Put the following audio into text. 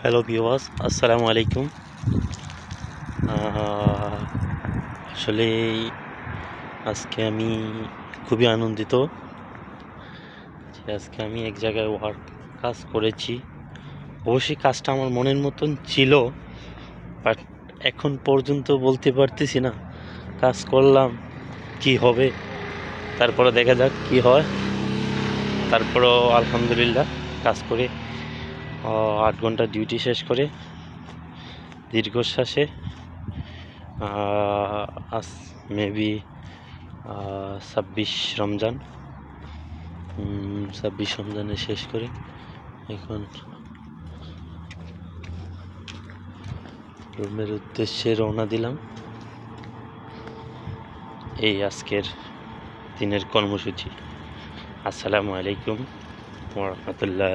Hello viewers, আসসালামু আলাইকুম। আসলে আজকে আমি খুবই আনন্দিত যে আজকে আমি এক জায়গায় কাজ করেছি। অবশ্যই কাজটা আমার মনের মতন ছিল, বাট এখন পর্যন্ত বলতে পারতেছি না কাজ করলাম কি হবে। তারপরে দেখা যাক কি হয়। তারপরও আলহামদুলিল্লাহ কাজ করে 8 ঘন্টা ডিউটি শেষ করে দীর্ঘশ্বাসে আজ মেবি 26 রমজান 26 রমজানে শেষ করে এখন রুমের উদ্দেশ্যে রওনা দিলাম। এই আজকের দিনের কর্মসূচি। আসসালামু আলাইকুম ওয়া রাহমাতুল্লাহ।